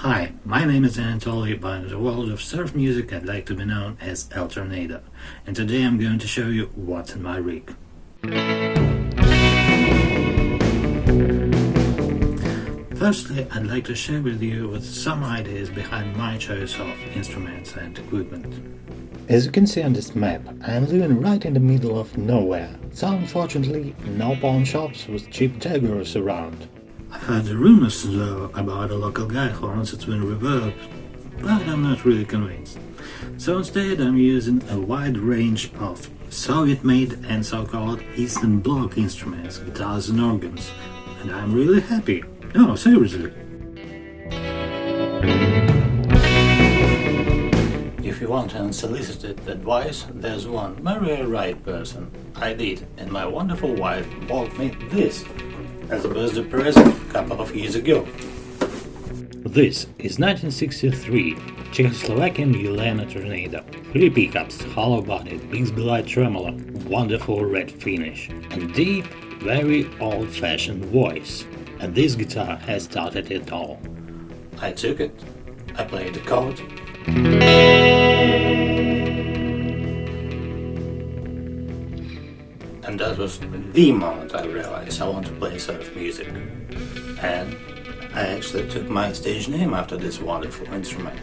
Hi, my name is Anatoly, but in the world of surf music I'd like to be known as El Tornado, and today I'm going to show you what's in my rig. Firstly, I'd like to share with you some ideas behind my choice of instruments and equipment. As you can see on this map, I am living right in the middle of nowhere, so unfortunately no pawn shops with cheap daggers around. I've heard rumors though about a local guy who owns a twin Reverb, but I'm not really convinced. So instead I'm using a wide range of Soviet-made and so-called Eastern Bloc instruments, guitars and organs, and I'm really happy. No, seriously. If you want unsolicited advice, there's one, marry a right person. I did, and my wonderful wife bought me this as a birthday present a couple of years ago. This is 1963 Czechoslovakian Yelena Tornado. 3 pickups, hollow body, Bixby-Light tremolo, wonderful red finish, and deep, very old-fashioned voice. And this guitar has started it all. I took it, I played the chord, and that was the moment I realized I want to play surf music. And I actually took my stage name after this wonderful instrument.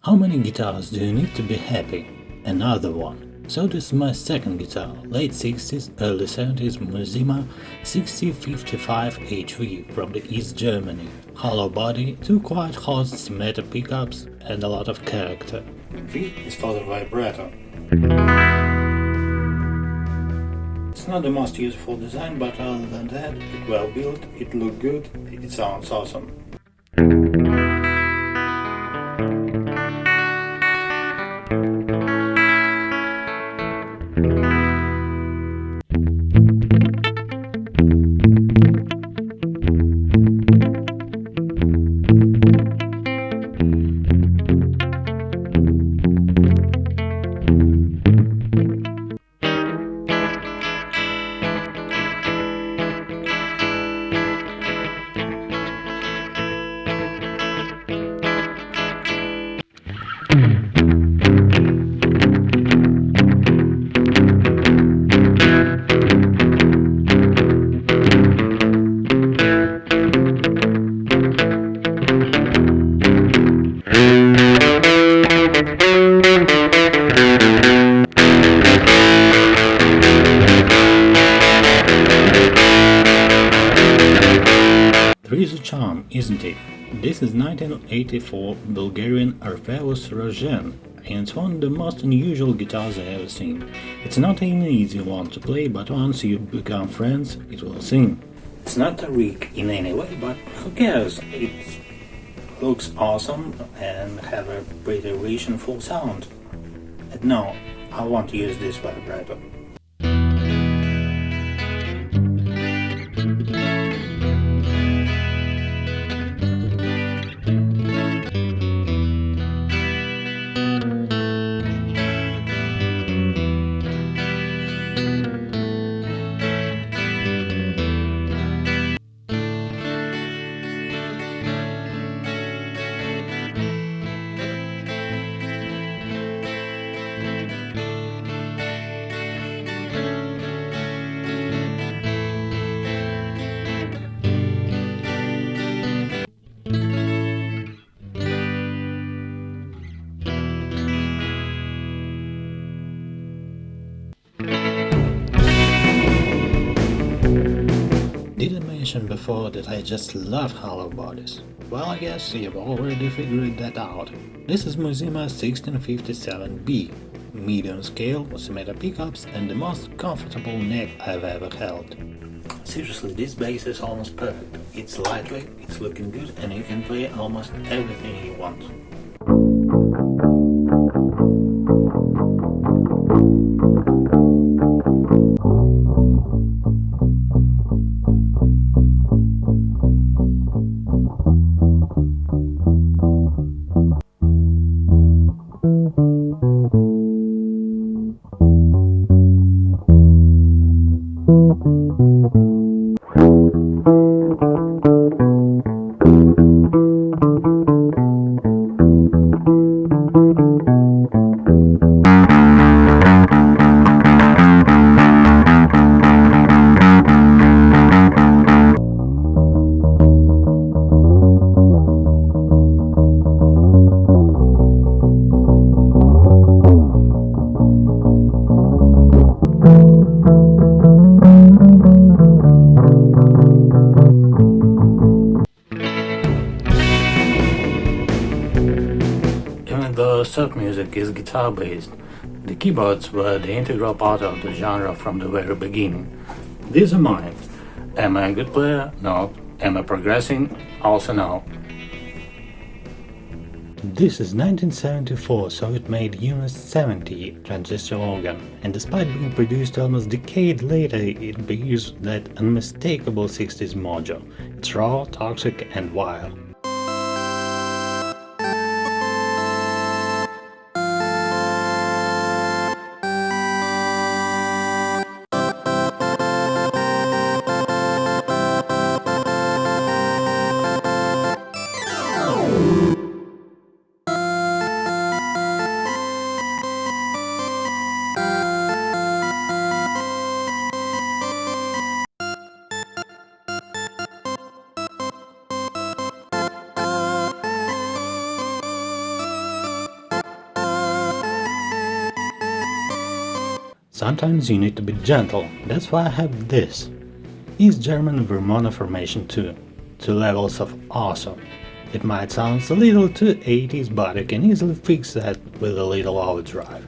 How many guitars do you need to be happy? Another one. So this is my second guitar, late 60s, early 70s Muzima 6055 HV from the East Germany. Hollow body, 2 quite hot symmetric pickups and a lot of character. V is for the vibrato. It's not the most useful design, but other than that, it's well built, it looks good, it sounds awesome. There is a charm, isn't it? This is 1984 Bulgarian Orpheus Rogen, and it's one of the most unusual guitars I've ever seen. It's not an easy one to play, but once you become friends, it will sing. It's not a rig in any way, but who cares? It looks awesome and have a pretty rich and full sound. And no, I won't use this vibrato. mentioned before that I just love hollow bodies. Well, I guess you've already figured that out. This is Musima 1657B, medium scale, symmetric pickups and the most comfortable neck I've ever held. Seriously, this bass is almost perfect. It's lightweight, it's looking good, and you can play almost everything you want. Though surf music is guitar-based, the keyboards were the integral part of the genre from the very beginning. These are mine. Am I a good player? No. Am I progressing? Also no. This is 1974, so it made Unit 70 transistor organ, and despite being produced almost a decade later, it bears that unmistakable 60s mojo. It's raw, toxic and wild. Sometimes you need to be gentle, that's why I have this. East German Vermona formation too. 2 levels of awesome. It might sound a little too 80s, but I can easily fix that with a little overdrive.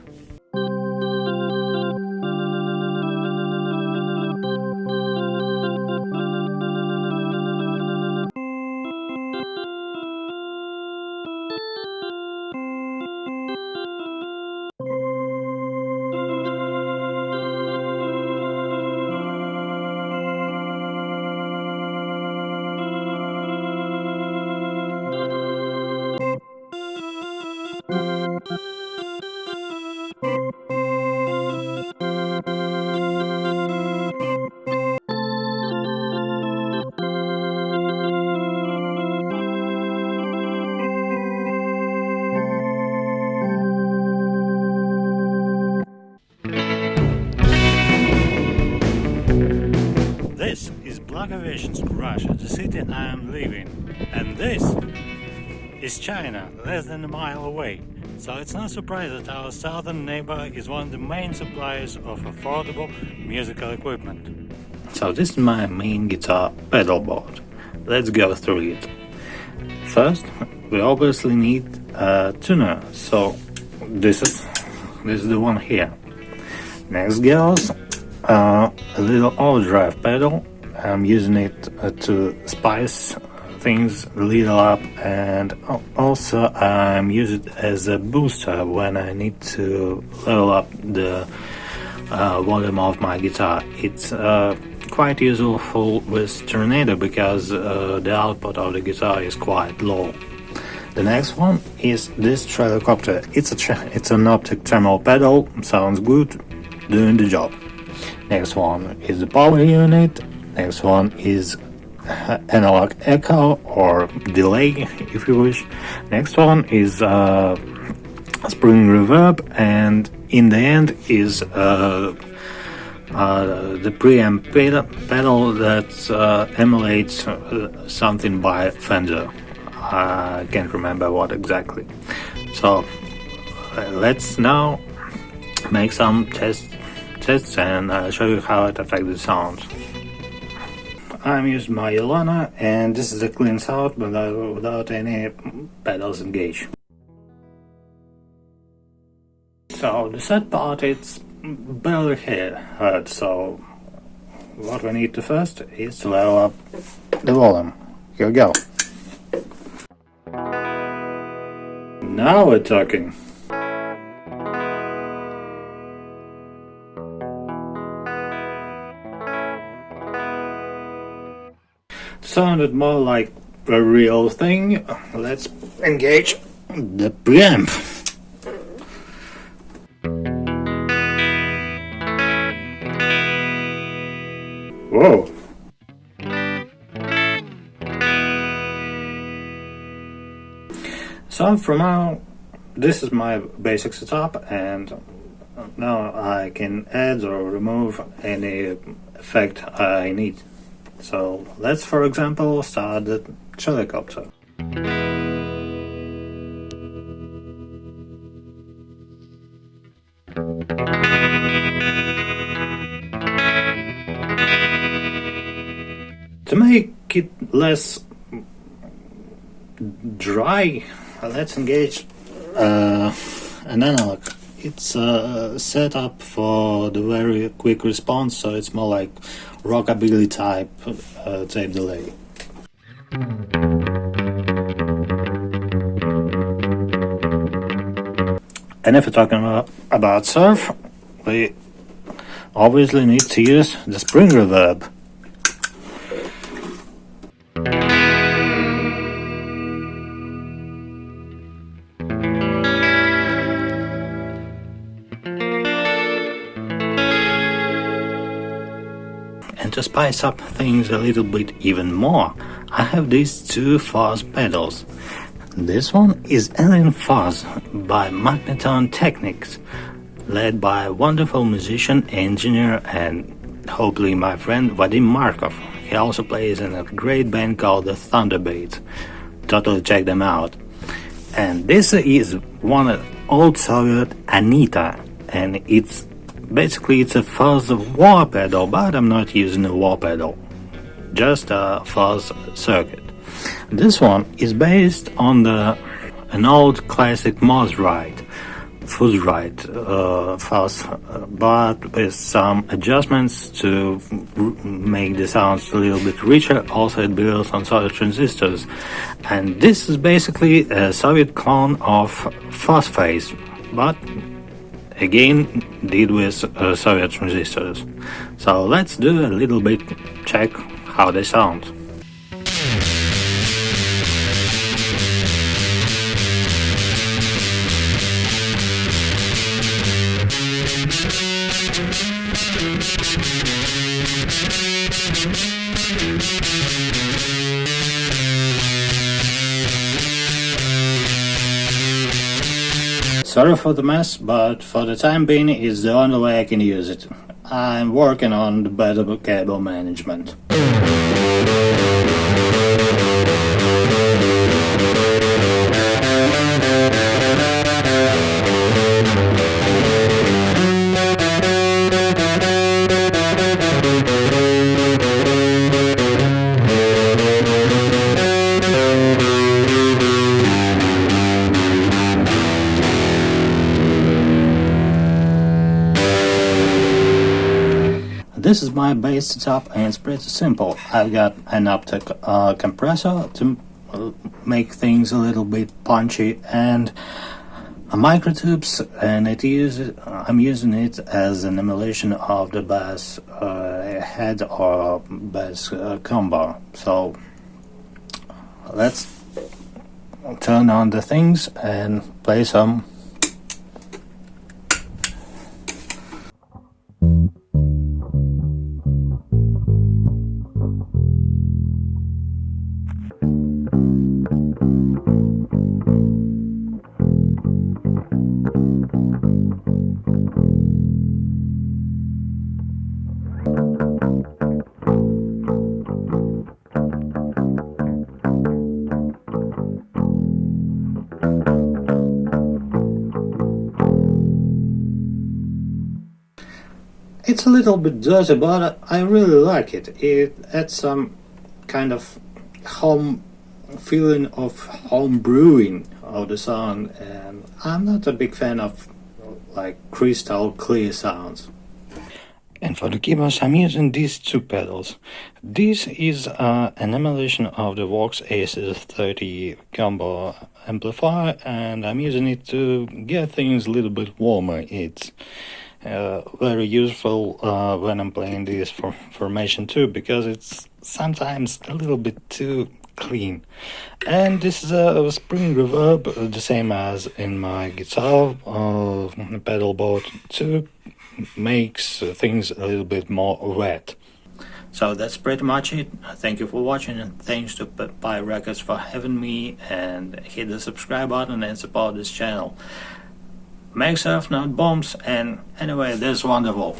This is Black Aviation's Russia, the city I am living, and this is China, less than a mile away. So it's no surprise that our southern neighbor is one of the main suppliers of affordable musical equipment. So this is my main guitar pedal board. Let's go through it. First, we obviously need a tuner, so this is the one here. Next goes a little overdrive pedal. I'm using it to spice things a little up, and also I'm using it as a booster when I need to level up the volume of my guitar. It's quite useful with Tornado because the output of the guitar is quite low. The next one is this Trilochopter. It's an optic tremolo pedal, sounds good, doing the job. Next one is the power unit. Next one is analog echo or delay, if you wish. Next one is spring reverb, and in the end is the preamp pedal that emulates something by Fender. I can't remember what exactly. So let's now make some tests and show you how it affects the sound. I'm using my Ilana, and this is a clean sound without any pedals engaged. So the set part, it's barely heard, so what we need to first is to level up the volume. Here we go. Now we're talking. Sounded more like a real thing. Let's engage the preamp. Whoa. So for now, this is my basic setup, and now I can add or remove any effect I need. So let's, for example, start the helicopter. To make it less dry, let's engage an analog. It's set up for the very quick response, so it's more like rockabilly type tape delay. And if we're talking about surf, we obviously need to use the spring reverb. And to spice up things a little bit even more, I have these two fuzz pedals. This one is Alien Fuzz by Magneton Technics, led by a wonderful musician, engineer, and hopefully my friend Vadim Markov. He also plays in a great band called the Thunderbeats. Totally check them out. And this is one old Soviet Anita, and it's a fuzz wah pedal, but I'm not using a wah pedal, just a fuzz circuit. This one is based on an old classic Fuzz-Rite fuzz, but with some adjustments to make the sounds a little bit richer. Also, it builds on Soviet transistors, and this is basically a Soviet clone of Fuzz Face, but again did with Soviet transistors. So let's do a little bit check how they sound. Sorry for the mess, but for the time being it's the only way I can use it. I'm working on the better cable management. This is my bass setup, and it's pretty simple. I've got an optic compressor to make things a little bit punchy, and a microtubes, and I'm using it as an emulation of the bass head or bass combo. So let's turn on the things and play some. It's a little bit dirty, but I really like it. It adds some kind of home feeling of home brewing of the sound, and I'm not a big fan of like crystal clear sounds. And for the keyboards I'm using these two pedals. This is an emulation of the Vox Aces 30 combo amplifier, and I'm using it to get things a little bit warmer. It's very useful when I'm playing this formation too, because it's sometimes a little bit too clean. And this is a spring reverb, the same as in my guitar pedal board, to makes things a little bit more wet. So that's pretty much it. Thank you for watching, and thanks to Pi Records for having me, and hit the subscribe button and support this channel. Make surf, not bombs, and anyway, that's wonderful.